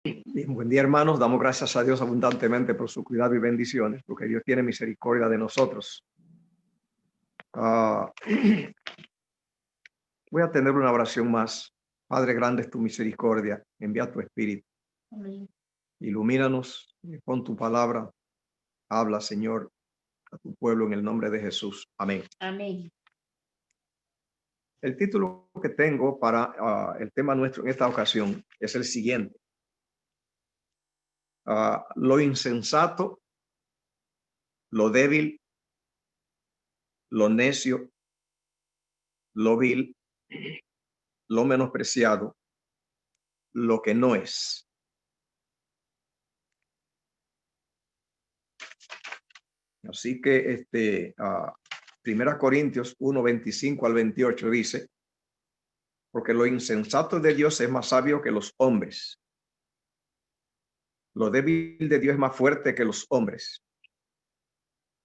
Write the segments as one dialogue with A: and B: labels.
A: Bien, buen día, hermanos. Damos gracias a Dios abundantemente por su cuidado y bendiciones, porque Dios tiene misericordia de nosotros. Ah, Voy a tener una oración más. Padre, grande es tu misericordia. Envía tu espíritu.
B: Amén.
A: Ilumínanos con tu palabra. Habla, Señor, a tu pueblo en el nombre de Jesús. Amén.
B: Amén.
A: El título que tengo para el tema nuestro en esta ocasión es el siguiente. Lo insensato, lo débil, lo necio, lo vil, lo menospreciado, lo que no es. Así que Primera Corintios 1:25 al 28 dice, porque lo insensato de Dios es más sabio que los hombres. Lo débil de Dios es más fuerte que los hombres.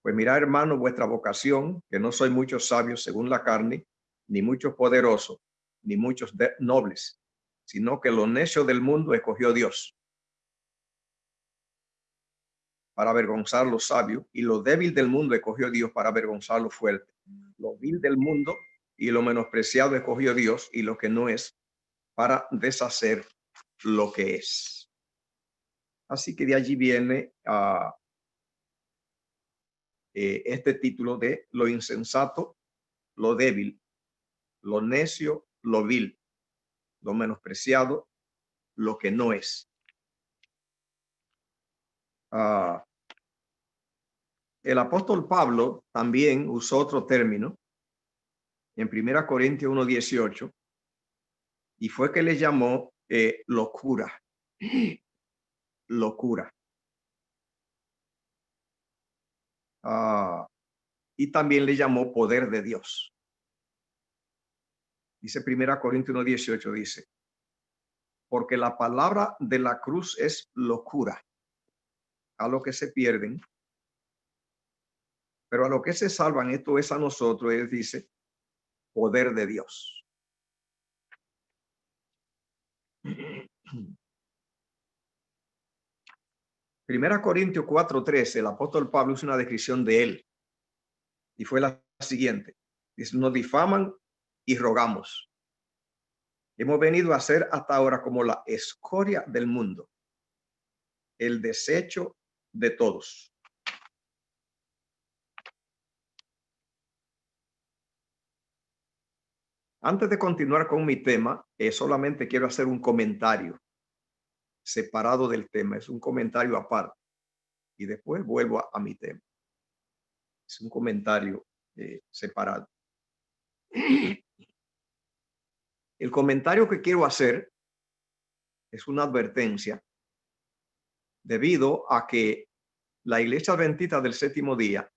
A: Pues mirad, hermano, vuestra vocación, que no soy muchos sabios según la carne, ni muchos poderosos, ni muchos nobles, sino que lo necio del mundo escogió Dios para avergonzar lo sabio, y lo débil del mundo escogió Dios para avergonzar lo fuerte. Lo vil del mundo y lo menospreciado escogió Dios, y lo que no es, para deshacer lo que es. Así que de allí viene este título de lo insensato, lo débil, lo necio, lo vil, lo menospreciado, lo que no es. El apóstol Pablo también usó otro término en 1 Corintios 1:18, y fue que le llamó locura. Locura. Y también le llamó poder de Dios. Dice 1 Corintios 1:18, dice, porque la palabra de la cruz es locura a los que se pierden, pero a los que se salvan, esto es a nosotros, él dice, poder de Dios. Primera Corintios 4:13, el apóstol Pablo hizo una descripción de él y fue la siguiente. Dice, nos difaman y rogamos. Hemos venido a ser hasta ahora como la escoria del mundo, el desecho de todos. Antes de continuar con mi tema, solamente quiero hacer un comentario separado del tema. Es un comentario aparte. Y después vuelvo a mi tema. Es un comentario separado. El comentario que quiero hacer es una advertencia debido a que la Iglesia Adventista del Séptimo Día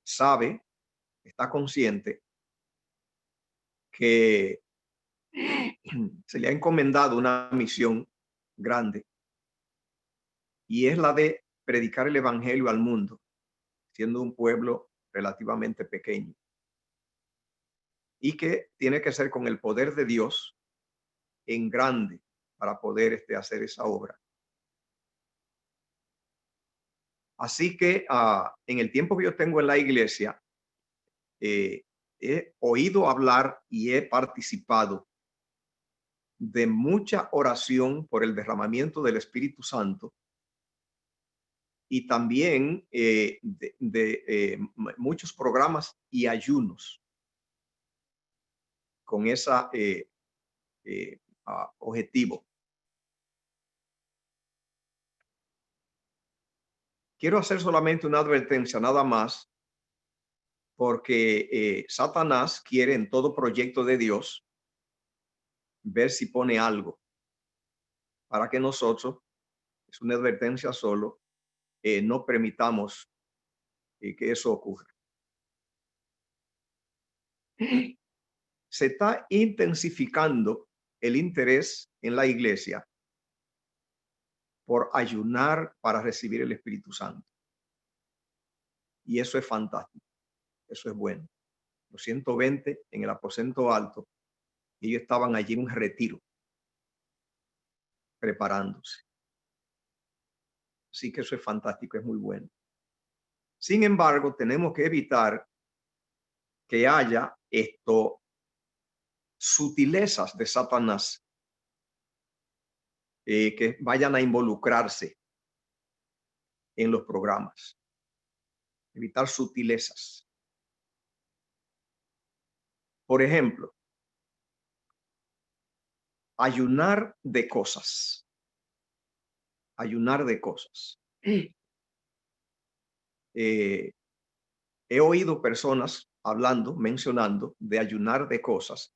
A: sabe, está consciente que se le ha encomendado una misión grande, y es la de predicar el evangelio al mundo, siendo un pueblo relativamente pequeño, y que tiene que ser con el poder de Dios en grande para poder hacer esa obra. Así que en el tiempo que yo tengo en la iglesia, he oído hablar y he participado de mucha oración por el derramamiento del Espíritu Santo, y también de muchos programas y ayunos con ese objetivo. Quiero hacer solamente una advertencia nada más, porque Satanás quiere en todo proyecto de Dios ver si pone algo para que nosotros, es una advertencia solo, no permitamos que eso ocurra. Se está intensificando el interés en la iglesia por ayunar para recibir el Espíritu Santo. Y eso es fantástico, eso es bueno. Los 120 en el aposento alto, ellos estaban allí en un retiro. preparándose. Así que eso es fantástico, es muy bueno. Sin embargo, tenemos que evitar que haya sutilezas de Satanás que vayan a involucrarse en los programas. Evitar sutilezas. Por ejemplo, ayunar de cosas. Ayunar de cosas. He oído personas hablando, mencionando de ayunar de cosas.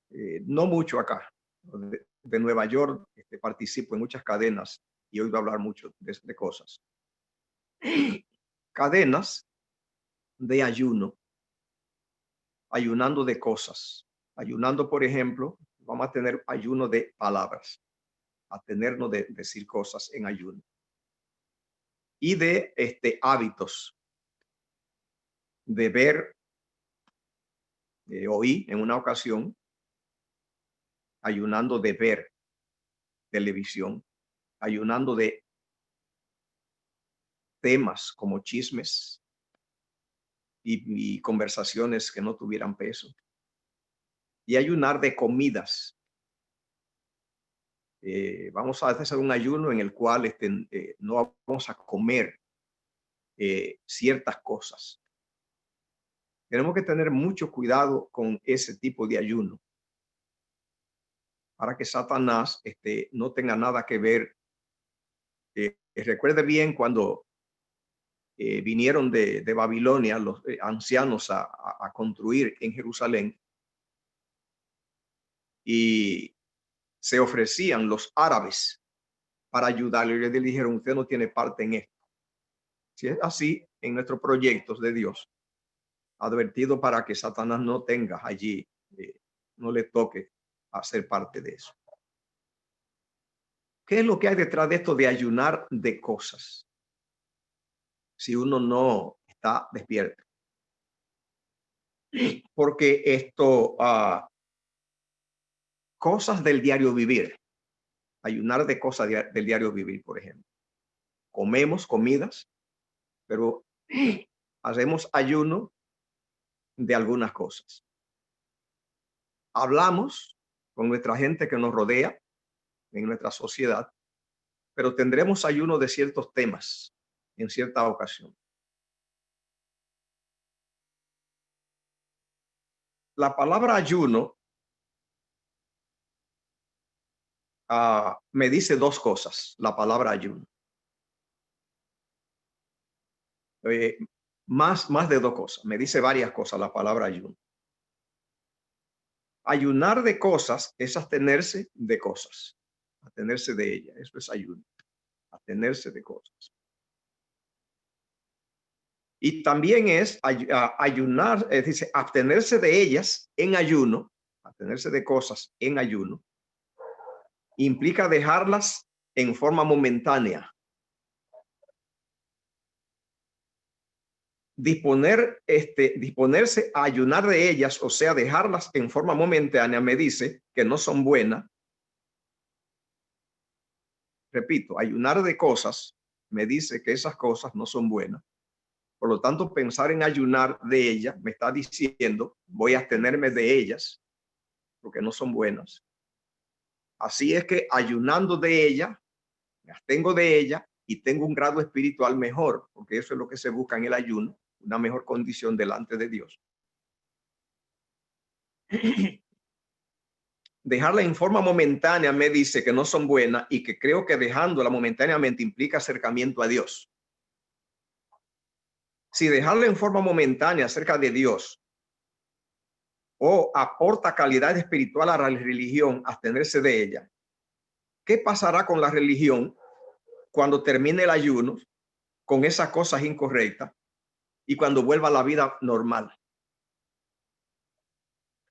A: No mucho acá. De Nueva York participo en muchas cadenas y he oído hablar mucho de cosas. Cadenas de ayuno. Ayunando de cosas. Ayunando, por ejemplo, vamos a tener ayuno de palabras. Atenernos de decir cosas en ayuno. Y de hábitos. De ver, oí en una ocasión, ayunando de ver televisión, ayunando de temas como chismes y conversaciones que no tuvieran peso, y ayunar de comidas. Vamos a hacer un ayuno en el cual no vamos a comer ciertas cosas. Tenemos que tener mucho cuidado con ese tipo de ayuno para que Satanás no tenga nada que ver. Recuerde bien cuando vinieron de Babilonia los ancianos a construir en Jerusalén, y se ofrecían los árabes para ayudarle. Y les dijeron: usted no tiene parte en esto. Si es así, en nuestros proyectos de Dios, advertido para que Satanás no tenga allí, no le toque hacer parte de eso. ¿Qué es lo que hay detrás de esto de ayunar de cosas? Si uno no está despierto. Porque cosas del diario vivir. Ayunar de cosas del diario vivir, por ejemplo. Comemos comidas, pero hacemos ayuno de algunas cosas. Hablamos con nuestra gente que nos rodea en nuestra sociedad, pero tendremos ayuno de ciertos temas en cierta ocasión. La palabra ayuno me dice dos cosas, la palabra ayuno. Más de dos cosas, me dice varias cosas la palabra ayuno. Ayunar de cosas es abstenerse de cosas, abstenerse de ellas, eso es ayuno, abstenerse de cosas. Y también es ayunar, dice, abstenerse de ellas en ayuno, abstenerse de cosas en ayuno, implica dejarlas en forma momentánea. Disponerse a ayunar de ellas, o sea, dejarlas en forma momentánea, me dice que no son buenas. Repito, ayunar de cosas me dice que esas cosas no son buenas. Por lo tanto, pensar en ayunar de ellas me está diciendo voy a abstenerme de ellas porque no son buenas. Así es que ayunando de ella, me abstengo de ella y tengo un grado espiritual mejor, porque eso es lo que se busca en el ayuno, una mejor condición delante de Dios. Dejarla en forma momentánea me dice que no son buenas y que creo que dejándola momentáneamente implica acercamiento a Dios. Si dejarla en forma momentánea cerca de Dios o aporta calidad espiritual a la religión, abstenerse de ella, ¿qué pasará con la religión cuando termine el ayuno con esas cosas incorrectas y cuando vuelva a la vida normal?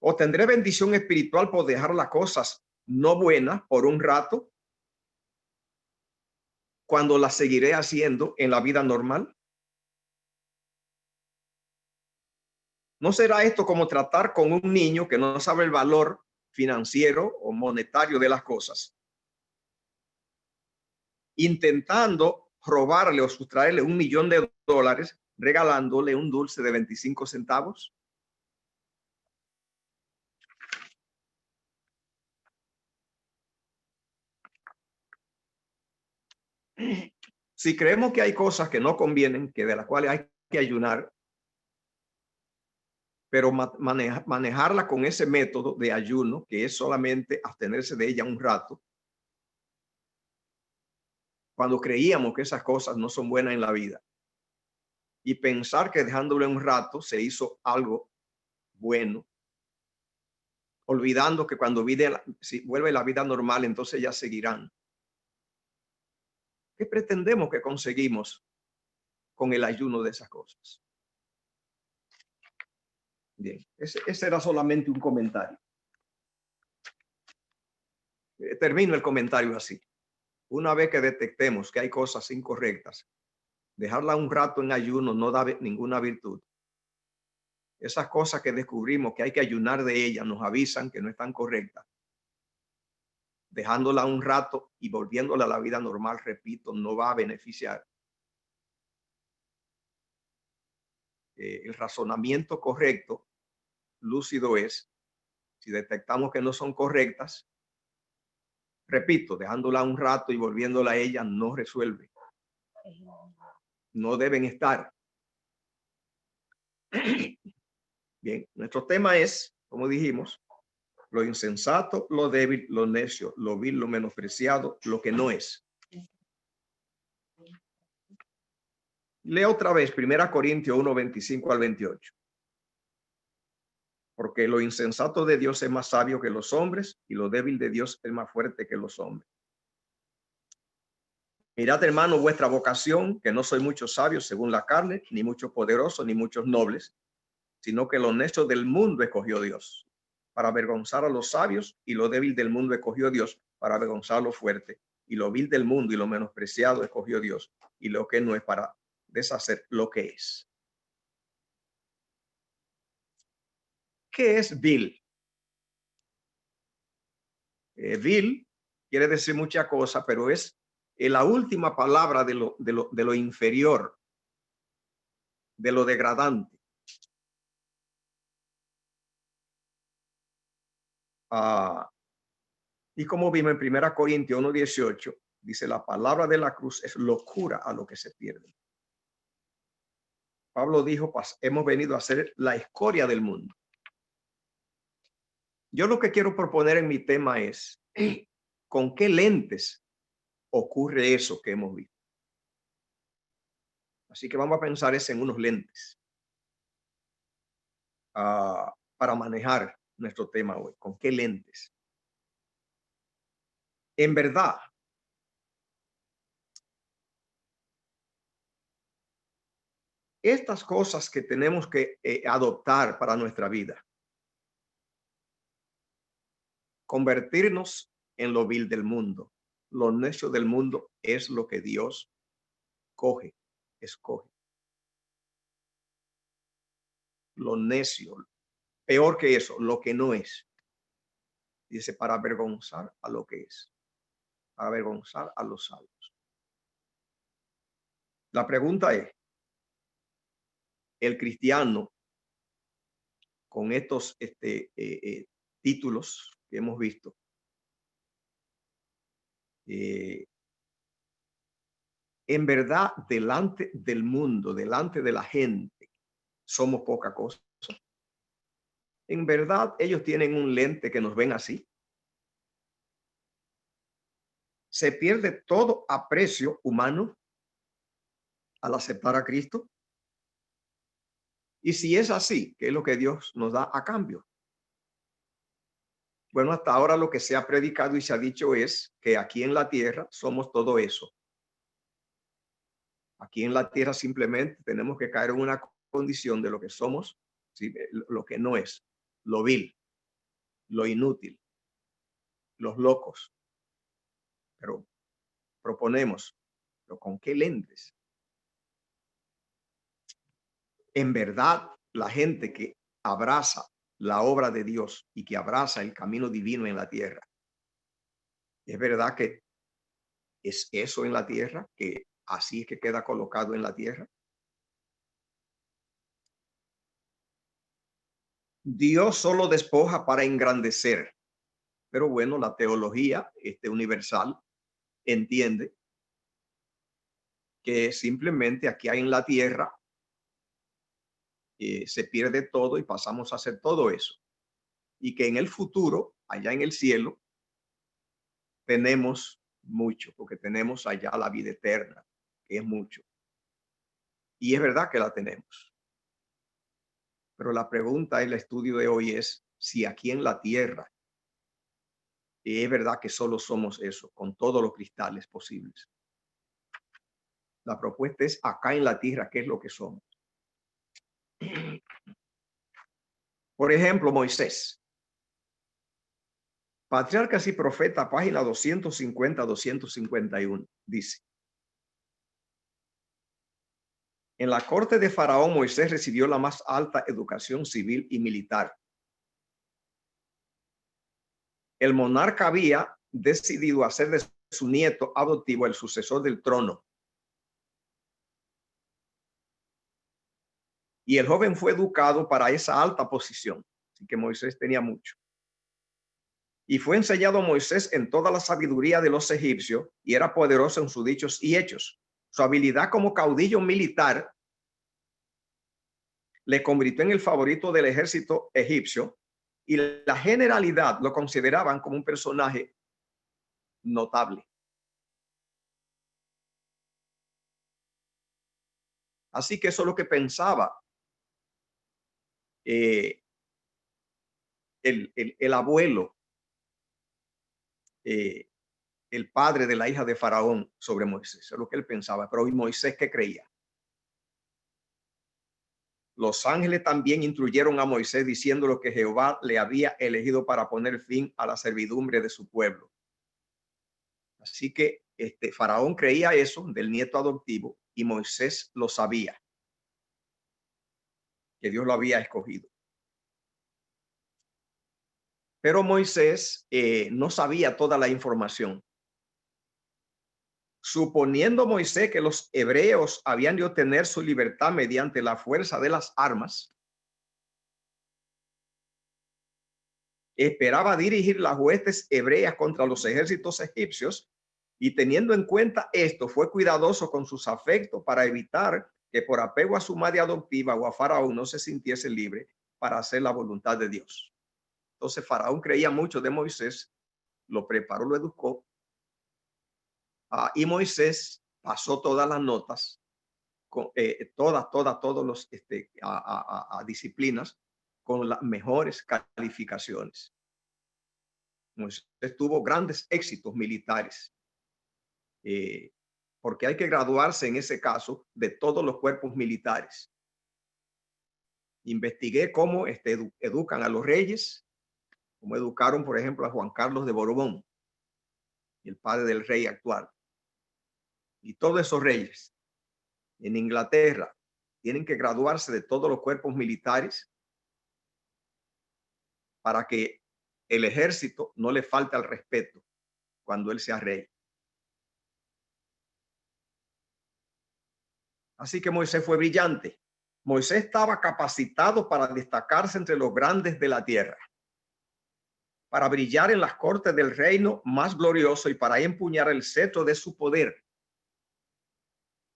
A: ¿O tendré bendición espiritual por dejar las cosas no buenas por un rato cuando las seguiré haciendo en la vida normal? ¿No será esto como tratar con un niño que no sabe el valor financiero o monetario de las cosas, intentando robarle o sustraerle $1.000.000 regalándole un dulce de 25 centavos. Si creemos que hay cosas que no convienen, que de las cuales hay que ayunar, pero manejarla con ese método de ayuno, que es solamente abstenerse de ella un rato, cuando creíamos que esas cosas no son buenas en la vida, y pensar que dejándole un rato se hizo algo bueno, olvidando que cuando si vuelve la vida normal, entonces ya seguirán. ¿Qué pretendemos que conseguimos con el ayuno de esas cosas? Bien, ese era solamente un comentario. Termino el comentario así. Una vez que detectemos que hay cosas incorrectas, dejarla un rato en ayuno no da ninguna virtud. Esas cosas que descubrimos que hay que ayunar de ellas nos avisan que no están correctas. Dejándola un rato y volviéndola a la vida normal, repito, no va a beneficiar. El razonamiento correcto, lúcido es, si detectamos que no son correctas, repito, dejándola un rato y volviéndola a ella no resuelve. No deben estar. Bien, nuestro tema es, como dijimos, lo insensato, lo débil, lo necio, lo vil, lo menospreciado, lo que no es. Leo otra vez 1 Corintios 1, 25 al 28. Porque lo insensato de Dios es más sabio que los hombres y lo débil de Dios es más fuerte que los hombres. Mirad, hermano, vuestra vocación, que no soy muchos sabios según la carne, ni muchos poderosos, ni muchos nobles, sino que lo necio del mundo escogió Dios para avergonzar a los sabios, y lo débil del mundo escogió Dios para avergonzar a lo fuerte, y lo vil del mundo y lo menospreciado escogió Dios, y lo que no es para deshacer lo que es. ¿Qué es vil? Vil quiere decir muchas cosas, pero es la última palabra de lo inferior, de lo degradante. Y como vimos en 1 Corintios 1:18, dice: la palabra de la cruz es locura a lo que se pierde. Pablo dijo: hemos venido a ser la escoria del mundo. Yo lo que quiero proponer en mi tema es, ¿con qué lentes ocurre eso que hemos visto? Así que vamos a pensar en unos lentes para manejar nuestro tema hoy. ¿Con qué lentes? En verdad, estas cosas que tenemos que adoptar para nuestra vida, convertirnos en lo vil del mundo, lo necio del mundo, es lo que Dios escoge. Lo necio, peor que eso, lo que no es. Dice: para avergonzar a lo que es, para avergonzar a los salvos. La pregunta es, el cristiano, con estos títulos que hemos visto, en verdad, delante del mundo, delante de la gente, somos poca cosa. En verdad, ellos tienen un lente que nos ven así. Se pierde todo aprecio humano al aceptar a Cristo. Y si es así, ¿qué es lo que Dios nos da a cambio? Bueno, hasta ahora lo que se ha predicado y se ha dicho es que aquí en la tierra somos todo eso. Aquí en la tierra simplemente tenemos que caer en una condición de lo que somos, ¿sí? Lo que no es, lo vil, lo inútil, los locos. Pero proponemos, ¿pero con qué lentes? En verdad, la gente que abraza la obra de Dios y que abraza el camino divino en la tierra. Es verdad que es eso en la tierra, que así es que queda colocado en la tierra. Dios solo despoja para engrandecer. Pero bueno, la teología universal entiende que simplemente aquí en la tierra se pierde todo y pasamos a hacer todo eso. Y que en el futuro, allá en el cielo, tenemos mucho, porque tenemos allá la vida eterna, que es mucho. Y es verdad que la tenemos. Pero la pregunta en el estudio de hoy es si aquí en la tierra es verdad que solo somos eso, con todos los cristales posibles. La propuesta es acá en la tierra, ¿qué es lo que somos? Por ejemplo, Moisés. Patriarcas y Profeta, página 250-251, dice: en la corte de Faraón, Moisés recibió la más alta educación civil y militar. El monarca había decidido hacer de su nieto adoptivo el sucesor del trono. Y el joven fue educado para esa alta posición. Así que Moisés tenía mucho. Y fue enseñado a Moisés en toda la sabiduría de los egipcios y era poderoso en sus dichos y hechos. Su habilidad como caudillo militar le convirtió en el favorito del ejército egipcio y la generalidad lo consideraban como un personaje notable. Así que eso es lo que pensaba el abuelo, el padre de la hija de Faraón sobre Moisés. Eso es lo que él pensaba. Pero ¿y Moisés qué creía? Los ángeles también instruyeron a Moisés diciéndole que Jehová le había elegido para poner fin a la servidumbre de su pueblo. Así que Faraón creía eso del nieto adoptivo y Moisés lo sabía, que Dios lo había escogido. Pero Moisés no sabía toda la información. Suponiendo Moisés que los hebreos habían de obtener su libertad mediante la fuerza de las armas, esperaba dirigir las huestes hebreas contra los ejércitos egipcios y teniendo en cuenta esto, fue cuidadoso con sus afectos para evitar que por apego a su madre adoptiva o a Faraón no se sintiese libre para hacer la voluntad de Dios. Entonces Faraón creía mucho de Moisés, lo preparó, lo educó, y Moisés pasó todas las notas, todos los disciplinas con las mejores calificaciones. Moisés tuvo grandes éxitos militares, porque hay que graduarse en ese caso de todos los cuerpos militares. Investigué cómo educan a los reyes, cómo educaron, por ejemplo, a Juan Carlos de Borbón, el padre del rey actual. Y todos esos reyes en Inglaterra tienen que graduarse de todos los cuerpos militares para que el ejército no le falte al respeto cuando él sea rey. Así que Moisés fue brillante. Moisés estaba capacitado para destacarse entre los grandes de la tierra, para brillar en las cortes del reino más glorioso y para empuñar el cetro de su poder.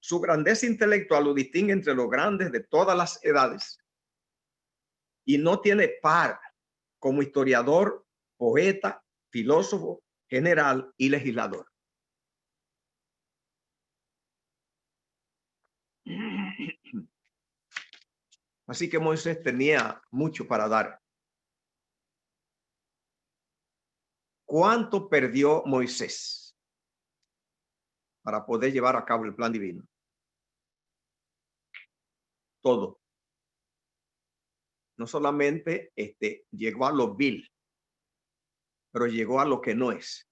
A: Su grandeza intelectual lo distingue entre los grandes de todas las edades y no tiene par como historiador, poeta, filósofo, general y legislador. Así que Moisés tenía mucho para dar. ¿Cuánto perdió Moisés para poder llevar a cabo el plan divino? Todo. No solamente llegó a lo vil, pero llegó a lo que no es.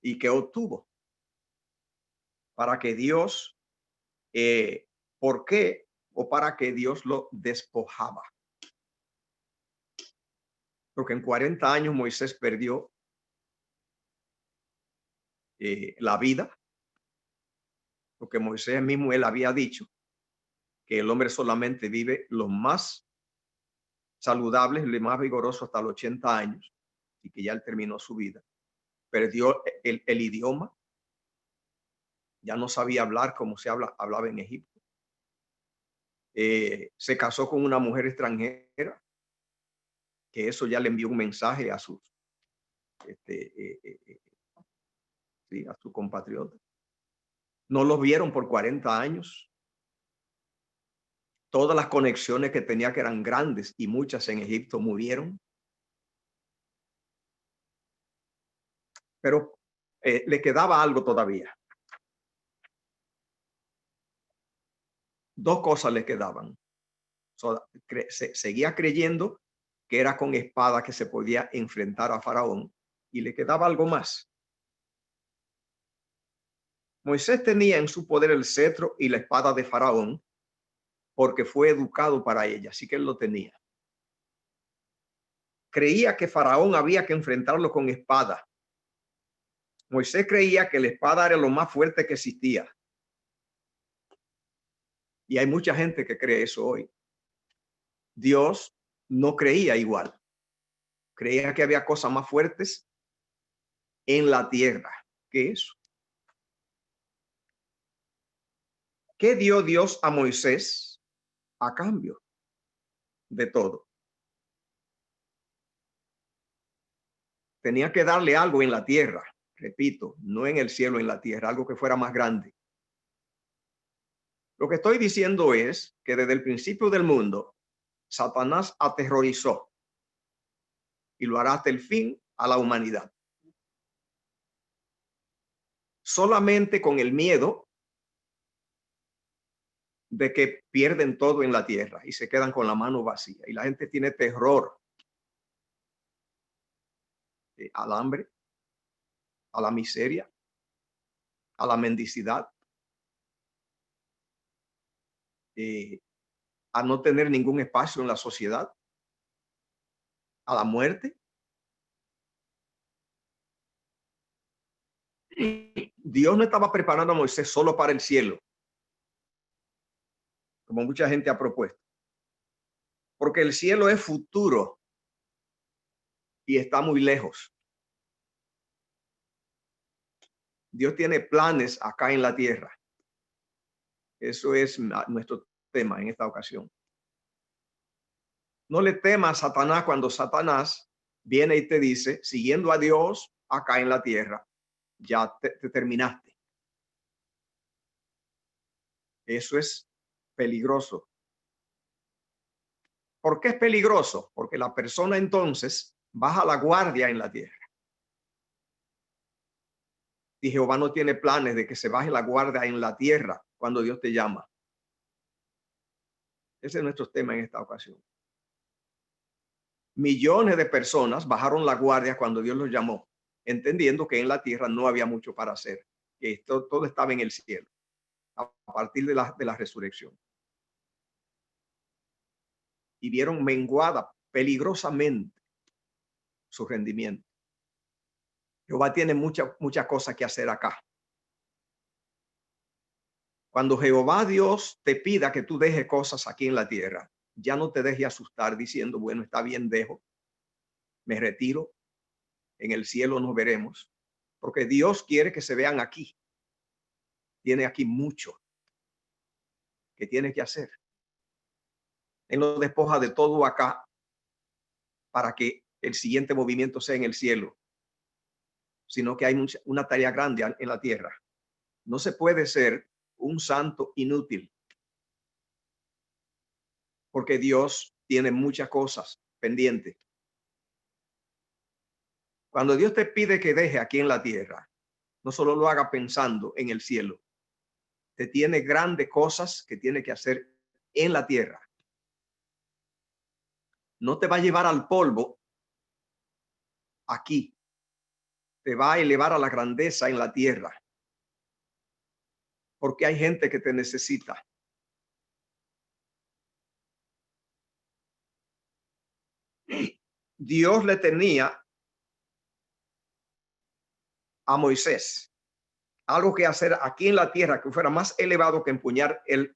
A: ¿Y que obtuvo? Para que Dios, ¿por qué o para qué Dios lo despojaba. Porque en 40 años Moisés perdió la vida, porque Moisés mismo él había dicho que el hombre solamente vive los más saludables, los más vigorosos hasta los 80 años, y que ya él terminó su vida. Perdió el idioma, ya no sabía hablar como hablaba en Egipto. Se casó con una mujer extranjera, que eso ya le envió un mensaje a sus sí, a sus compatriotas. No los vieron por 40 años. Todas las conexiones que tenía, que eran grandes y muchas en Egipto, murieron. Pero le quedaba algo todavía. Dos cosas le quedaban. Seguía creyendo que era con espada que se podía enfrentar a Faraón, y le quedaba algo más. Moisés tenía en su poder el cetro y la espada de Faraón, porque fue educado para ella, así que él lo tenía. Creía que Faraón había que enfrentarlo con espada. Moisés creía que la espada era lo más fuerte que existía. Y hay mucha gente que cree eso hoy. Dios no creía igual. Creía que había cosas más fuertes en la tierra que eso. ¿Qué dio Dios a Moisés a cambio de todo? Tenía que darle algo en la tierra, repito, no en el cielo, en la tierra, algo que fuera más grande. Lo que estoy diciendo es que desde el principio del mundo, Satanás aterrorizó, y lo hará hasta el fin, a la humanidad. Solamente con el miedo de que pierden todo en la tierra y se quedan con la mano vacía. Y la gente tiene terror al hambre, a la miseria, a la mendicidad, a no tener ningún espacio en la sociedad, a la muerte. Dios no estaba preparando a Moisés solo para el cielo, como mucha gente ha propuesto, porque el cielo es futuro y está muy lejos. Dios tiene planes acá en la tierra. Eso es nuestro tema en esta ocasión. No le temas a Satanás cuando Satanás viene y te dice, siguiendo a Dios acá en la tierra, ya te terminaste. Eso es peligroso. ¿Por qué es peligroso? Porque la persona entonces baja la guardia en la tierra. Y Jehová no tiene planes de que se baje la guardia en la tierra cuando Dios te llama. Ese es nuestro tema en esta ocasión. Millones de personas bajaron la guardia cuando Dios los llamó, entendiendo que en la tierra no había mucho para hacer, que esto todo estaba en el cielo a partir de la resurrección. Y vieron menguada peligrosamente su rendimiento. Jehová tiene muchas cosas que hacer acá. Cuando Jehová Dios te pida que tú dejes cosas aquí en la tierra, ya no te dejes asustar diciendo, bueno, está bien, dejo, me retiro, en el cielo nos veremos, porque Dios quiere que se vean aquí. Tiene aquí mucho que tiene que hacer. Él nos despoja de todo acá para que el siguiente movimiento sea en el cielo, sino que hay una tarea grande en la tierra. No se puede ser un santo inútil, porque Dios tiene muchas cosas pendientes. Cuando Dios te pide que deje aquí en la tierra, no solo lo haga pensando en el cielo, te tiene grandes cosas que tiene que hacer en la tierra. No te va a llevar al polvo aquí, te va a elevar a la grandeza en la tierra, porque hay gente que te necesita. Dios le tenía a Moisés algo que hacer aquí en la tierra que fuera más elevado que empuñar el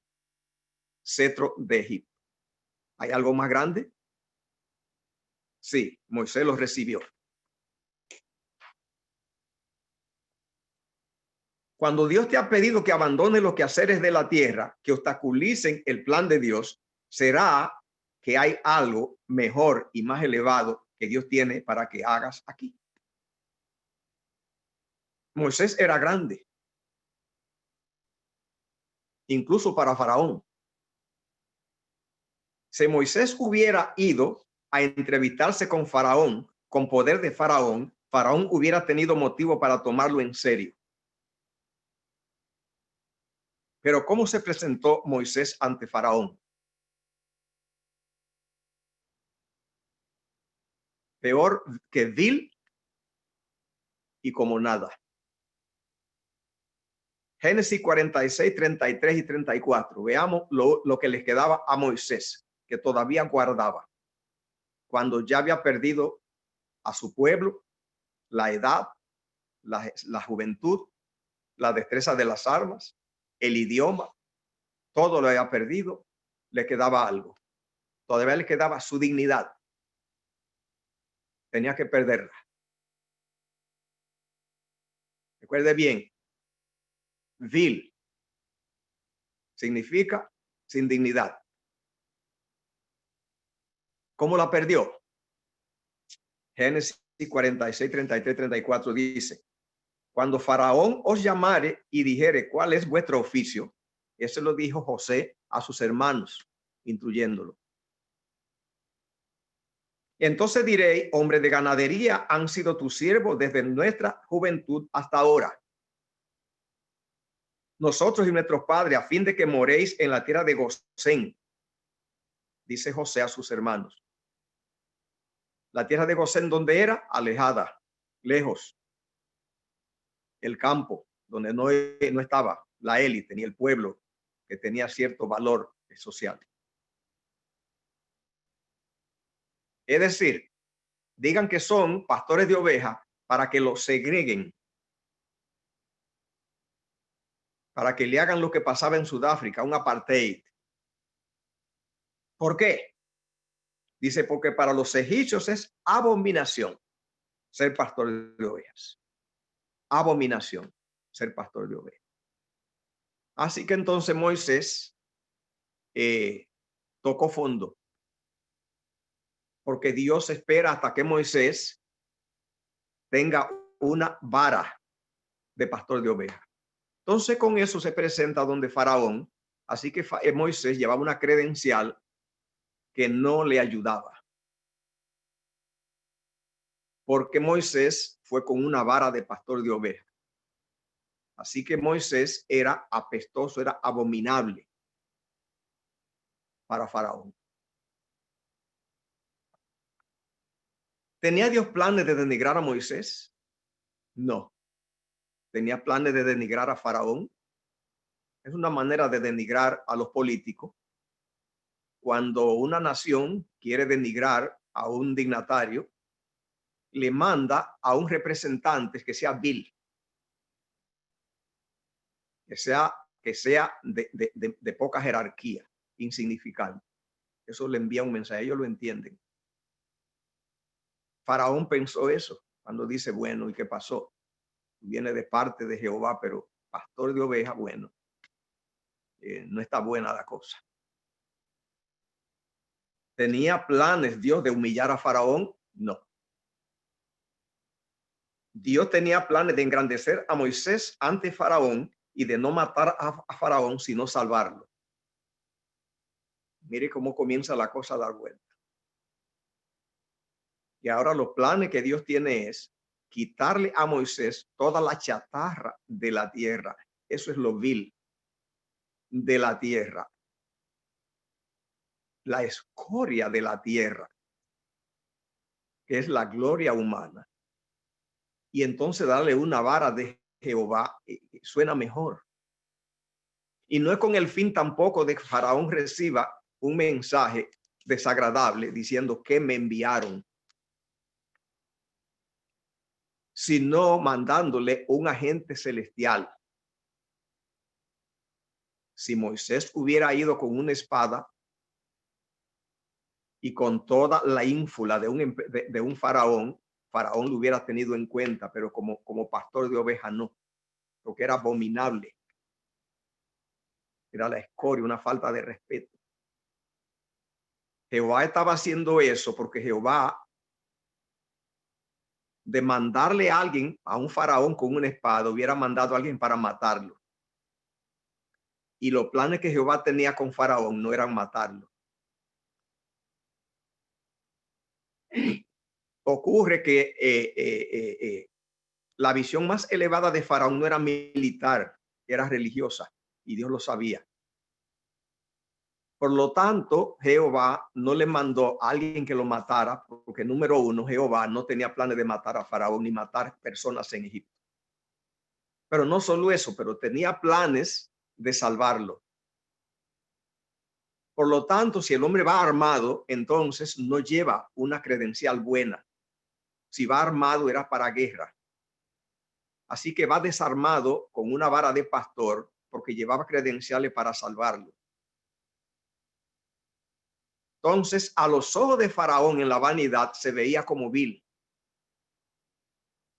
A: cetro de Egipto. ¿Hay algo más grande? Sí, Moisés lo recibió. Cuando Dios te ha pedido que abandone los quehaceres de la tierra, que obstaculicen el plan de Dios, será que hay algo mejor y más elevado que Dios tiene para que hagas aquí. Moisés era grande, incluso para Faraón. Si Moisés hubiera ido a entrevistarse con Faraón, con poder de Faraón, Faraón hubiera tenido motivo para tomarlo en serio. Pero ¿cómo se presentó Moisés ante Faraón? Peor que vil y como nada. Génesis 46, 33 y 34. Veamos lo que les quedaba a Moisés, que todavía guardaba, cuando ya había perdido a su pueblo, la edad, la juventud, la destreza de las armas, el idioma, todo lo había perdido. Le quedaba algo. Todavía le quedaba su dignidad. Tenía que perderla. Recuerde bien, vil significa sin dignidad. ¿Cómo la perdió? Génesis 46, 33, 34 dice: cuando Faraón os llamare y dijere cuál es vuestro oficio, eso lo dijo José a sus hermanos, instruyéndolo. Entonces diré, hombre de ganadería han sido tus siervos desde nuestra juventud hasta ahora. Nosotros y nuestros padres, a fin de que moréis en la tierra de Gosén, dice José a sus hermanos. La tierra de Gosén, ¿dónde era? Alejada, lejos. El campo, donde no estaba la élite ni el pueblo que tenía cierto valor social. Es decir, digan que son pastores de ovejas para que los segreguen, para que le hagan lo que pasaba en Sudáfrica, un apartheid. ¿Por qué? Dice, porque para los egipcios es abominación ser pastor de ovejas. Abominación ser pastor de ovejas. Así que entonces Moisés tocó fondo, porque Dios espera hasta que Moisés tenga una vara de pastor de ovejas. Entonces con eso se presenta donde Faraón, así que Moisés llevaba una credencial que no le ayudaba, porque Moisés fue con una vara de pastor de ovejas. Así que Moisés era apestoso, era abominable para Faraón. ¿Tenía Dios planes de denigrar a Moisés? No. ¿Tenía planes de denigrar a Faraón? Es una manera de denigrar a los políticos. Cuando una nación quiere denigrar a un dignatario, le manda a un representante que sea vil, que sea de poca jerarquía, insignificante. Eso le envía un mensaje, ellos lo entienden. Faraón pensó eso cuando dice, bueno, ¿y qué pasó? Viene de parte de Jehová, pero pastor de ovejas, bueno, no está buena la cosa. ¿Tenía planes Dios de humillar a Faraón? No. Dios tenía planes de engrandecer a Moisés ante Faraón y de no matar a Faraón, sino salvarlo. Mire cómo comienza la cosa a dar vuelta. Y ahora los planes que Dios tiene es quitarle a Moisés toda la chatarra de la tierra. Eso es lo vil de la tierra. La escoria de la tierra, que es la gloria humana. Y entonces darle una vara de Jehová suena mejor. Y no es con el fin tampoco de que Faraón reciba un mensaje desagradable diciendo que me enviaron. sino mandándole un agente celestial. Si Moisés hubiera ido con una espada y con toda la ínfula de un faraón, Faraón lo hubiera tenido en cuenta, pero como pastor de ovejas no, porque era abominable. Era la escoria, una falta de respeto. Jehová estaba haciendo eso porque Jehová, de mandarle a alguien, a un faraón con una espada, hubiera mandado a alguien para matarlo. Y los planes que Jehová tenía con faraón no eran matarlo. Ocurre que la visión más elevada de faraón no era militar, era religiosa, y Dios lo sabía. Por lo tanto, Jehová no le mandó a alguien que lo matara, porque número uno, Jehová no tenía planes de matar a faraón ni matar personas en Egipto. Pero no solo eso, pero tenía planes de salvarlo. Por lo tanto, si el hombre va armado, entonces no lleva una credencial buena. Si va armado, era para guerra. Así que va desarmado con una vara de pastor porque llevaba credenciales para salvarlo. Entonces, a los ojos de Faraón en la vanidad se veía como vil.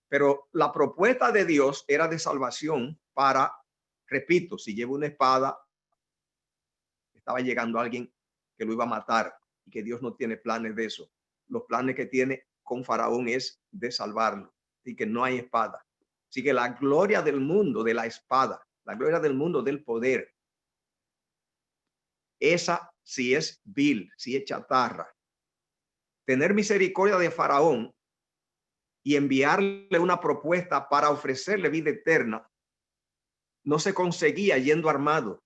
A: Pero la propuesta de Dios era de salvación para, repito, si lleva una espada, estaba llegando alguien que lo iba a matar y que Dios no tiene planes de eso. Los planes que tiene con Faraón es de salvarlo y que no hay espada. Así que la gloria del mundo de la espada, la gloria del mundo del poder, esa sí es vil, sí es chatarra. Tener misericordia de Faraón y enviarle una propuesta para ofrecerle vida eterna no se conseguía yendo armado.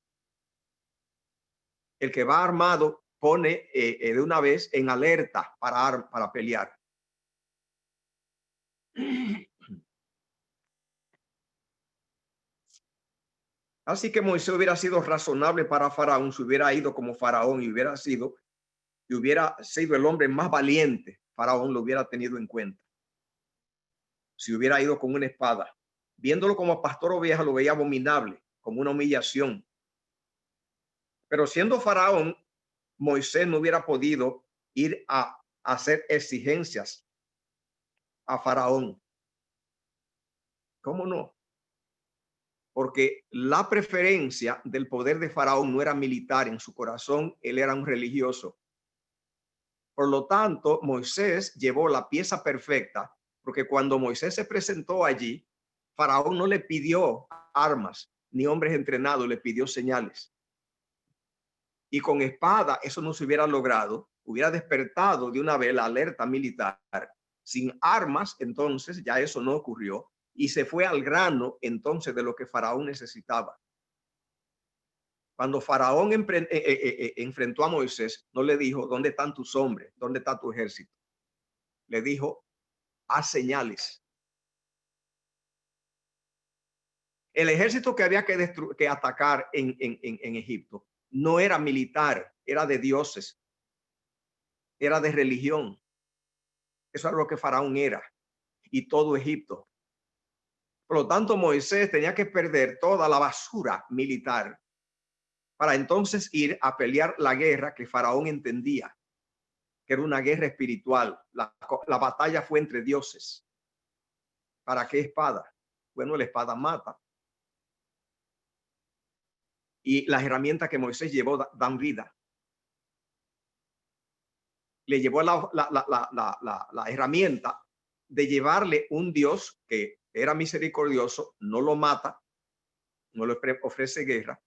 A: El que va armado pone de una vez en alerta para pelear. Así que Moisés hubiera sido razonable para Faraón si hubiera ido como Faraón y hubiera sido el hombre más valiente. Faraón lo hubiera tenido en cuenta. Si hubiera ido con una espada, viéndolo como pastor oveja, lo veía abominable, como una humillación. Pero siendo Faraón, Moisés no hubiera podido ir a hacer exigencias a Faraón. ¿Cómo no? Porque la preferencia del poder de Faraón no era militar, en su corazón él era un religioso. Por lo tanto, Moisés llevó la pieza perfecta, porque cuando Moisés se presentó allí, Faraón no le pidió armas ni hombres entrenados, le pidió señales. Y con espada eso no se hubiera logrado, hubiera despertado de una vez la alerta militar. Sin armas, entonces ya eso no ocurrió y se fue al grano entonces de lo que Faraón necesitaba. Cuando Faraón enfrentó a Moisés, no le dijo, ¿dónde están tus hombres? ¿Dónde está tu ejército? Le dijo, haz señales. El ejército que había que atacar en Egipto no era militar, era de dioses, era de religión. Eso era lo que Faraón era y todo Egipto. Por lo tanto, Moisés tenía que perder toda la basura militar para entonces ir a pelear la guerra que Faraón entendía que era una guerra espiritual. La batalla fue entre dioses. ¿Para qué espada? Bueno, la espada mata. Y las herramientas que Moisés llevó dan vida. Le llevó la herramienta de llevarle un Dios que era misericordioso, no lo mata, no le ofrece guerra,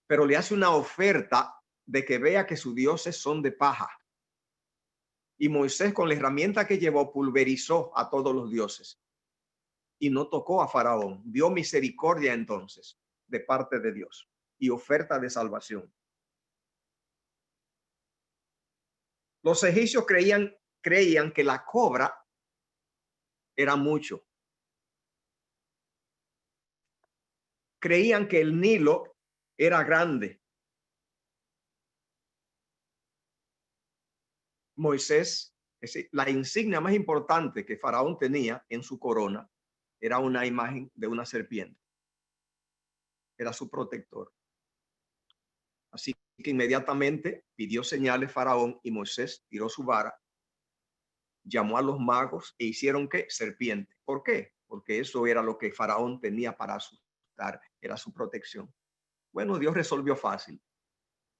A: pero le hace una oferta de que vea que sus dioses son de paja. Y Moisés, con la herramienta que llevó, pulverizó a todos los dioses y no tocó a Faraón. Vio misericordia entonces de parte de Dios y oferta de salvación. Los egipcios creían que la cobra era mucho. Creían que el Nilo era grande. Moisés Es decir, la insignia más importante que Faraón tenía en su corona era una imagen de una serpiente. Era su protector. Así que inmediatamente pidió señales Faraón y Moisés tiró su vara, llamó a los magos e hicieron ¿qué? Serpiente. ¿Por qué? Porque eso era lo que Faraón tenía para asustar, era su protección. Bueno, Dios resolvió fácil,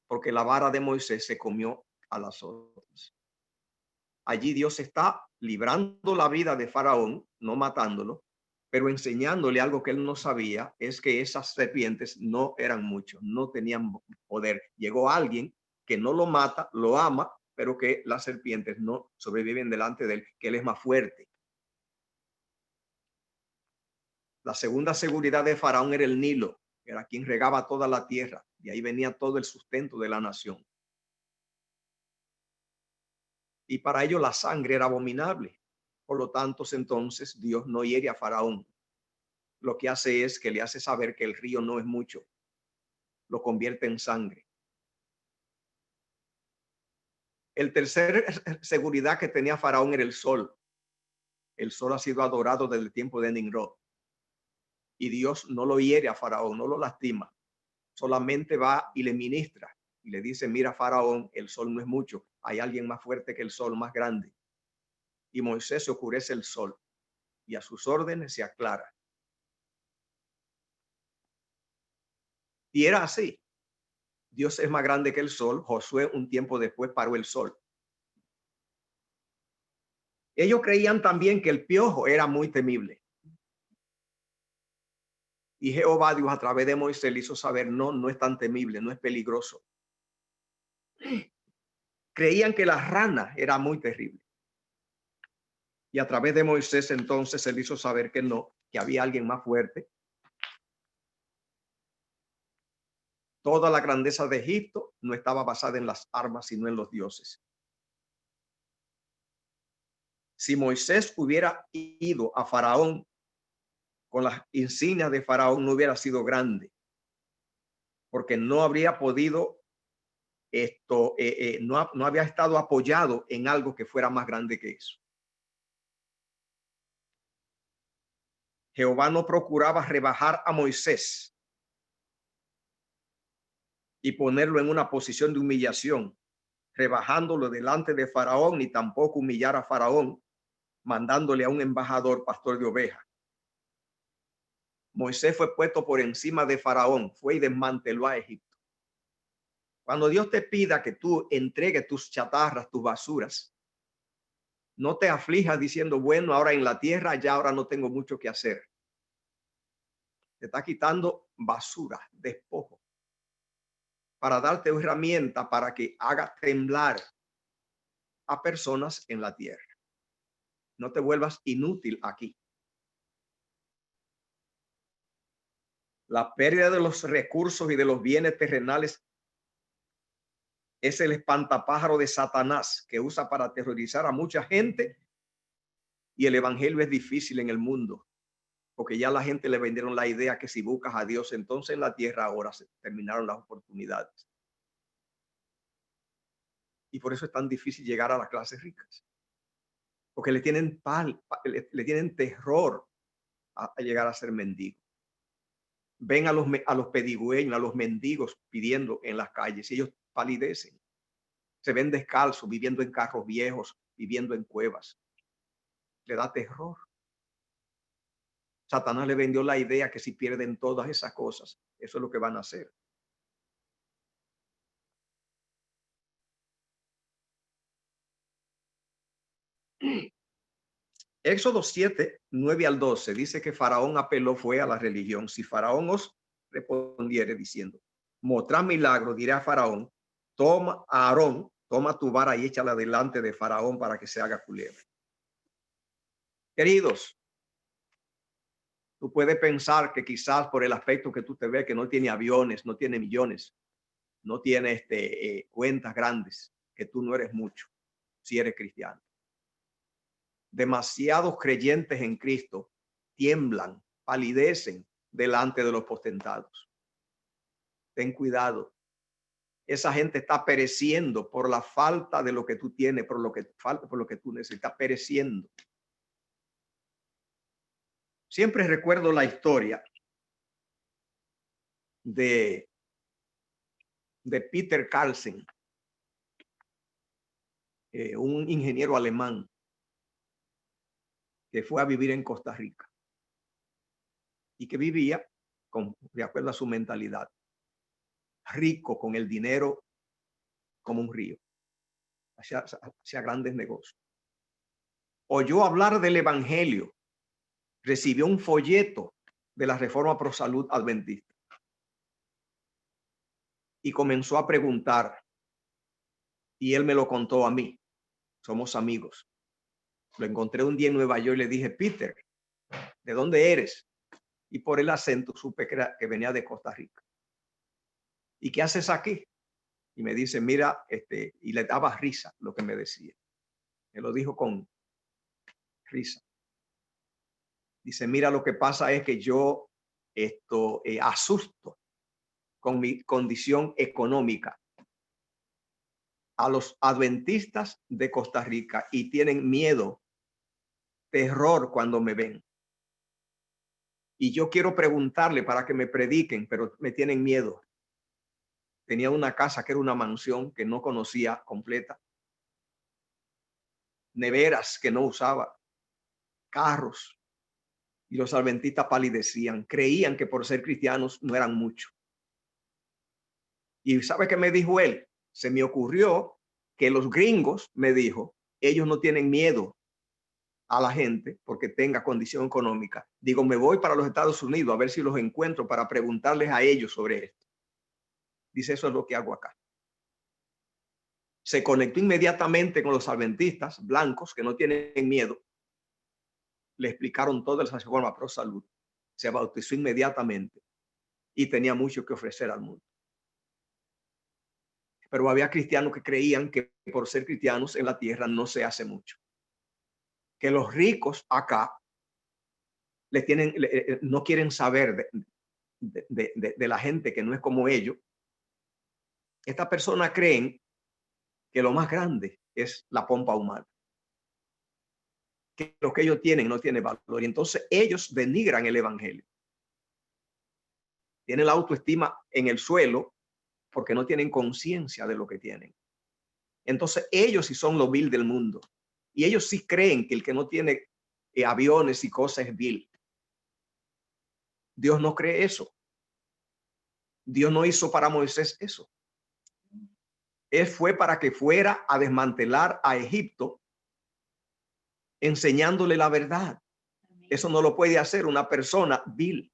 A: porque la vara de Moisés se comió a las otras. Allí Dios está librando la vida de Faraón, no matándolo, pero enseñándole algo que él no sabía, es que esas serpientes no eran muchos, no tenían poder. Llegó alguien que no lo mata, lo ama, pero que las serpientes no sobreviven delante de él, que él es más fuerte. La segunda seguridad de Faraón era el Nilo, era quien regaba toda la tierra, y ahí venía todo el sustento de la nación. Y para ello la sangre era abominable. Por lo tanto, entonces Dios no hiere a Faraón. Lo que hace es que le hace saber que el río no es mucho, lo convierte en sangre. El tercer seguridad que tenía Faraón era el sol. El sol ha sido adorado desde el tiempo de Nimrod. Y Dios no lo hiere a Faraón, no lo lastima. Solamente va y le ministra y le dice, mira Faraón, el sol no es mucho. Hay alguien más fuerte que el sol, más grande. Y Moisés se oscurece el sol y a sus órdenes se aclara. Y era así. Dios es más grande que el sol. Josué un tiempo después paró el sol. Ellos creían también que el piojo era muy temible. Y Jehová Dios a través de Moisés le hizo saber, no, no es tan temible, no es peligroso. Creían que la rana era muy terrible. Y a través de Moisés entonces se le hizo saber que no, que había alguien más fuerte. Toda la grandeza de Egipto no estaba basada en las armas, sino en los dioses. Si Moisés hubiera ido a Faraón con las insignias de Faraón, no hubiera sido grande, porque no habría podido no había estado apoyado en algo que fuera más grande que eso. Jehová no procuraba rebajar a Moisés y ponerlo en una posición de humillación, rebajándolo delante de Faraón, ni tampoco humillar a Faraón, mandándole a un embajador pastor de ovejas. Moisés fue puesto por encima de Faraón, fue y desmanteló a Egipto. Cuando Dios te pida que tú entregues tus chatarras, tus basuras, no te aflijas diciendo, bueno, ahora en la tierra ya ahora no tengo mucho que hacer. Te está quitando basura, despojo, para darte herramienta para que haga temblar a personas en la tierra. No te vuelvas inútil aquí. La pérdida de los recursos y de los bienes terrenales es el espantapájaro de Satanás que usa para aterrorizar a mucha gente, y el evangelio es difícil en el mundo porque ya la gente le vendieron la idea que si buscas a Dios entonces en la tierra ahora se terminaron las oportunidades, y por eso es tan difícil llegar a las clases ricas, porque le tienen le tienen terror a llegar a ser mendigo. Ven a los pedigüeños, a los mendigos pidiendo en las calles y ellos palidecen. Se ven descalzos, viviendo en carros viejos, viviendo en cuevas. Le da terror. Satanás le vendió la idea que si pierden todas esas cosas, eso es lo que van a hacer. Éxodo 7, 9 al 12 dice que Faraón apeló fue a la religión. Si Faraón os respondiere diciendo, mostrad milagro, diré a Faraón, toma a Aarón, toma tu vara y échala delante de Faraón para que se haga culebra. Queridos, tú puedes pensar que quizás por el aspecto que tú te ves, que no tiene aviones, no tiene millones, no tiene cuentas grandes, que tú no eres mucho si eres cristiano. Demasiados creyentes en Cristo tiemblan, palidecen delante de los potentados. Ten cuidado. Esa gente está pereciendo por la falta de lo que tú tienes, por lo que falta, por lo que tú necesitas, pereciendo. Siempre recuerdo la historia de Peter Carlsen, un ingeniero alemán que fue a vivir en Costa Rica y que vivía de acuerdo a su mentalidad, rico con el dinero como un río, hacía grandes negocios. Oyó hablar del evangelio, recibió un folleto de la Reforma Pro Salud Adventista y comenzó a preguntar, y él me lo contó a mí, somos amigos. Lo encontré un día en Nueva York y le dije, Peter, ¿de dónde eres? Y por el acento supe que venía de Costa Rica. ¿Y qué haces aquí? Y me dice, mira, y le daba risa lo que me decía. Me lo dijo con risa. Dice, mira, lo que pasa es que yo asusto con mi condición económica a los adventistas de Costa Rica y tienen miedo, terror cuando me ven. Y yo quiero preguntarle para que me prediquen, pero me tienen miedo. Tenía una casa que era una mansión que no conocía completa. Neveras que no usaba. Carros. Y los adventistas palidecían. Creían que por ser cristianos no eran mucho. ¿Y sabe qué me dijo él? Se me ocurrió que los gringos, me dijo, ellos no tienen miedo a la gente porque tenga condición económica. Digo, me voy para los Estados Unidos a ver si los encuentro para preguntarles a ellos sobre esto. Dice, eso es lo que hago acá. Se conectó inmediatamente con los adventistas blancos que no tienen miedo. Le explicaron toda esa reforma pro salud. Se bautizó inmediatamente y tenía mucho que ofrecer al mundo. Pero había cristianos que creían que por ser cristianos en la tierra no se hace mucho. Que los ricos acá no quieren saber de la gente que no es como ellos. Estas personas creen que lo más grande es la pompa humana, que lo que ellos tienen no tiene valor, y entonces ellos denigran el evangelio. Tienen la autoestima en el suelo porque no tienen conciencia de lo que tienen. Entonces ellos sí son lo vil del mundo, y ellos sí creen que el que no tiene aviones y cosas es vil. Dios no cree eso. Dios no hizo para Moisés eso. Él fue para que fuera a desmantelar a Egipto, enseñándole la verdad. Eso no lo puede hacer una persona vil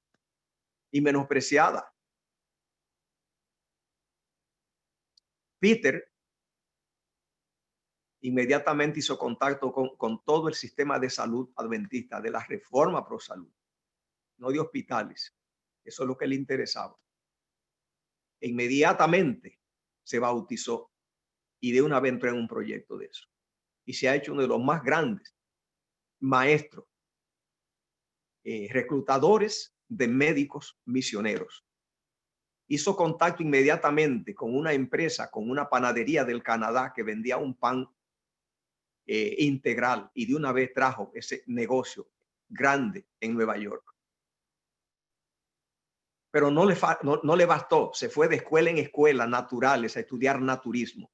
A: y menospreciada. Peter inmediatamente hizo contacto con todo el sistema de salud adventista, de la Reforma Pro Salud, no de hospitales. Eso es lo que le interesaba. E inmediatamente se bautizó y de una vez entró en un proyecto de eso. Y se ha hecho uno de los más grandes maestros, reclutadores de médicos misioneros. Hizo contacto inmediatamente con una empresa, con una panadería del Canadá que vendía un pan integral, y de una vez trajo ese negocio grande en Nueva York. Pero no le bastó, se fue de escuela en escuela naturales a estudiar naturismo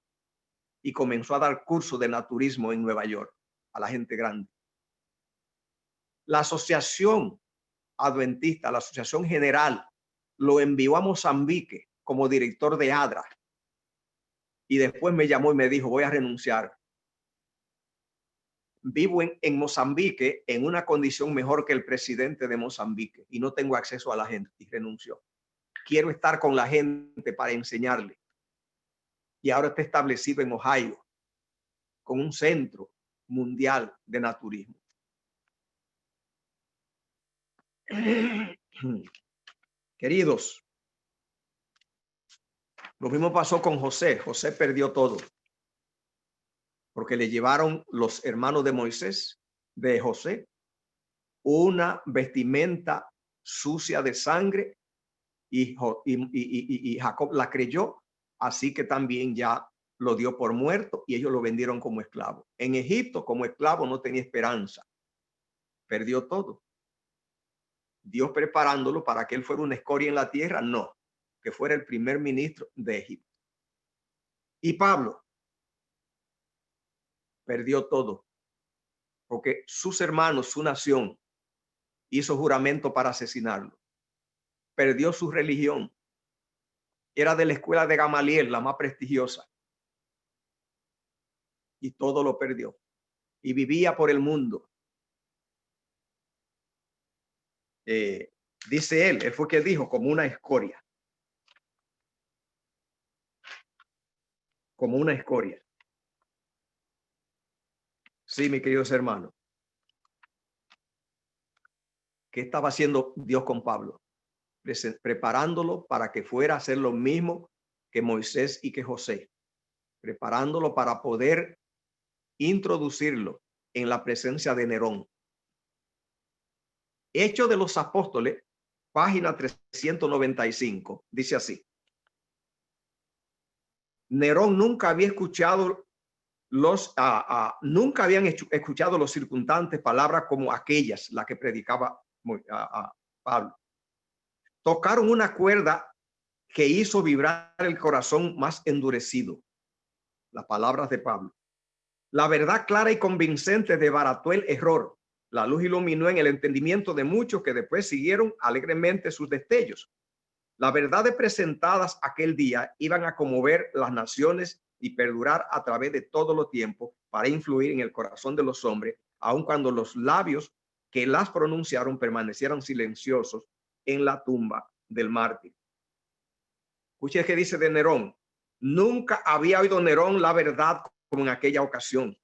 A: y comenzó a dar cursos de naturismo en Nueva York a la gente grande. La asociación adventista, la asociación general, lo envió a Mozambique como director de ADRA, y después me llamó y me dijo, voy a renunciar. Vivo en Mozambique en una condición mejor que el presidente de Mozambique y no tengo acceso a la gente, y renunció. Quiero estar con la gente para enseñarle. Y ahora está establecido en Ohio con un centro mundial de naturismo. Queridos, lo mismo pasó con José. José perdió todo porque le llevaron los hermanos de Moisés, de José, una vestimenta sucia de sangre, y Jacob la creyó así que también ya lo dio por muerto y ellos lo vendieron como esclavo. En Egipto, como esclavo, no tenía esperanza. Perdió todo. Dios preparándolo para que él fuera una escoria en la tierra, no, que fuera el primer ministro de Egipto. Y Pablo perdió todo, porque sus hermanos, su nación, hizo juramento para asesinarlo. Perdió su religión. Era de la escuela de Gamaliel, la más prestigiosa. Y todo lo perdió. Y vivía por el mundo. Dice él fue que dijo, como una escoria. Como una escoria. Sí, mis queridos hermanos. ¿Qué estaba haciendo Dios con Pablo? Preparándolo para que fuera a hacer lo mismo que Moisés y que José. Preparándolo para poder introducirlo en la presencia de Nerón. Hechos de los Apóstoles, página 395, dice así. Nerón nunca había escuchado nunca habían escuchado los circunstantes palabras como aquellas, las que predicaba Pablo. Tocaron una cuerda que hizo vibrar el corazón más endurecido. Las palabras de Pablo. La verdad clara y convincente desbarató el error. La luz iluminó en el entendimiento de muchos que después siguieron alegremente sus destellos. Las verdades presentadas aquel día iban a conmover las naciones y perdurar a través de todo los tiempos para influir en el corazón de los hombres, aun cuando los labios que las pronunciaron permanecieran silenciosos en la tumba del mártir. Escuche qué dice de Nerón. Nunca había oído Nerón la verdad como en aquella ocasión.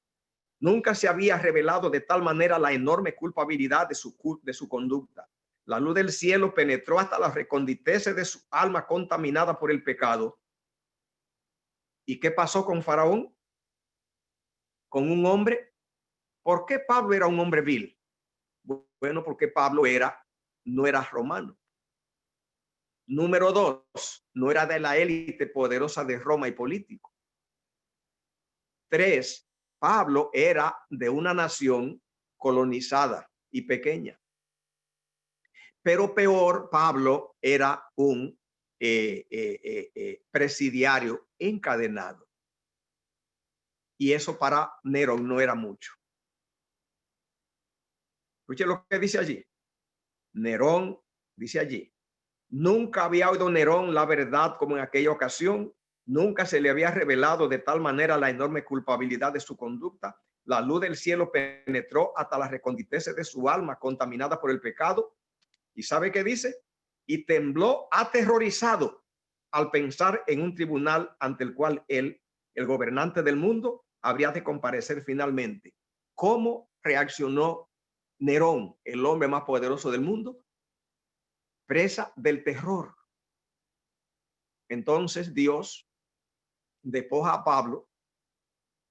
A: Nunca se había revelado de tal manera la enorme culpabilidad de su conducta. La luz del cielo penetró hasta las reconditeces de su alma contaminada por el pecado. ¿Y qué pasó con Faraón? Con un hombre. ¿Por qué Pablo era un hombre vil? Bueno, porque Pablo no era romano. Número 2, no era de la élite poderosa de Roma y político. 3, Pablo era de una nación colonizada y pequeña. Pero peor, Pablo era un presidiario encadenado. Y eso para Nerón no era mucho. Escuche lo que dice allí. Nerón dice allí. Nunca había oído Nerón la verdad como en aquella ocasión. Nunca se le había revelado de tal manera la enorme culpabilidad de su conducta. La luz del cielo penetró hasta las reconditeces de su alma contaminada por el pecado. ¿Y sabe qué dice? Y tembló aterrorizado al pensar en un tribunal ante el cual él, el gobernante del mundo, habría de comparecer finalmente. ¿Cómo reaccionó Nerón, el hombre más poderoso del mundo? Presa del terror. Entonces Dios despoja a Pablo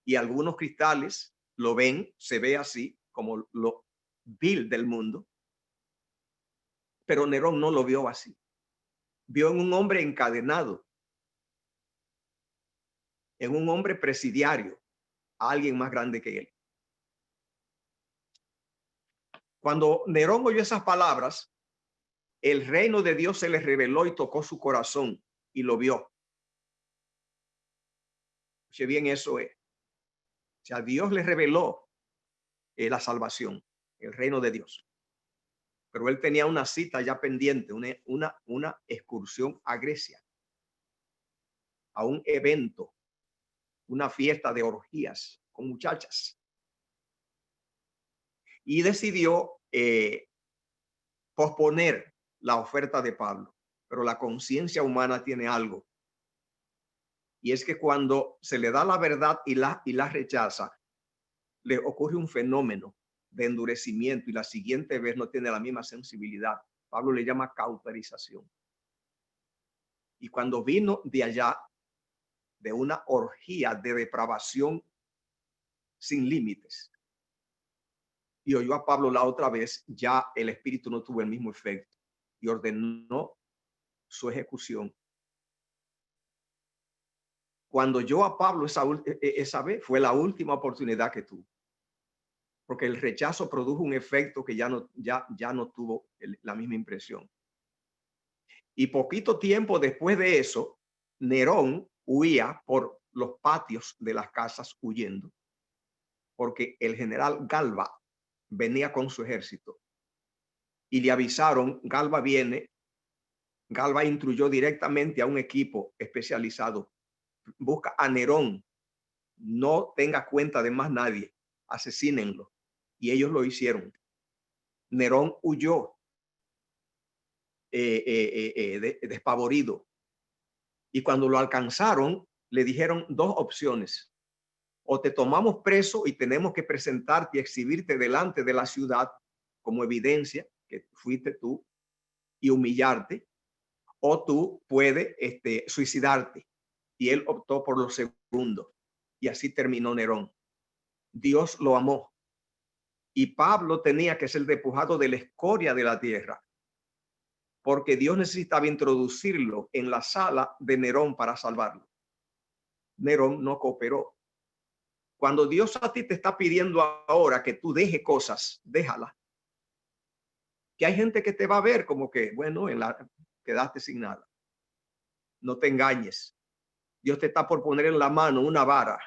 A: y algunos cristales lo ven, se ve así como lo vil del mundo, pero Nerón no lo vio así. Vio en un hombre encadenado, en un hombre presidiario, a alguien más grande que él. Cuando Nerón oyó esas palabras, el reino de Dios se le reveló y tocó su corazón y lo vio. Escuche bien, eso es. O sea, Dios le reveló la salvación, el reino de Dios. Pero él tenía una cita ya pendiente, una excursión a Grecia, a un evento, una fiesta de orgías con muchachas. Y decidió posponer la oferta de Pablo. Pero la conciencia humana tiene algo. Y es que cuando se le da la verdad y la rechaza, le ocurre un fenómeno de endurecimiento y la siguiente vez no tiene la misma sensibilidad. Pablo le llama cauterización. Y cuando vino de allá, de una orgía de depravación sin límites, y oyó a Pablo la otra vez, ya el espíritu no tuvo el mismo efecto y ordenó su ejecución. Cuando yo a Pablo esa vez fue la última oportunidad que tuvo, porque el rechazo produjo un efecto que ya no tuvo la misma impresión. Y poquito tiempo después de eso, Nerón huía por los patios de las casas huyendo, porque el general Galba venía con su ejército y le avisaron, Galba viene. Galba instruyó directamente a un equipo especializado: busca a Nerón, no tenga cuenta de más nadie, asesínenlo. Y ellos lo hicieron. Nerón huyó despavorido. Y cuando lo alcanzaron, le dijeron dos opciones: o te tomamos preso y tenemos que presentarte y exhibirte delante de la ciudad como evidencia que fuiste tú y humillarte, o tú puedes suicidarte. Y él optó por lo segundo. Y así terminó Nerón. Dios lo amó. Y Pablo tenía que ser despojado de la escoria de la tierra, porque Dios necesitaba introducirlo en la sala de Nerón para salvarlo. Nerón no cooperó. Cuando Dios a ti te está pidiendo ahora que tú dejes cosas, déjala. Que hay gente que te va a ver como que, bueno, quedaste sin nada. No te engañes. Dios te está por poner en la mano una vara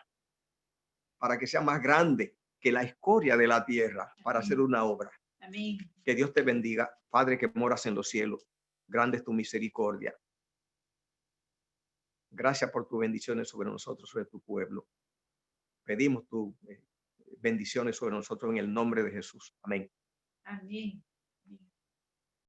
A: para que sea más grande que la escoria de la tierra para hacer una obra.
B: Amén.
A: Que Dios te bendiga. Padre que moras en los cielos, grande es tu misericordia. Gracias por tus bendiciones sobre nosotros, sobre tu pueblo. Pedimos tus bendiciones sobre nosotros en el nombre de Jesús. Amén.
B: Amén.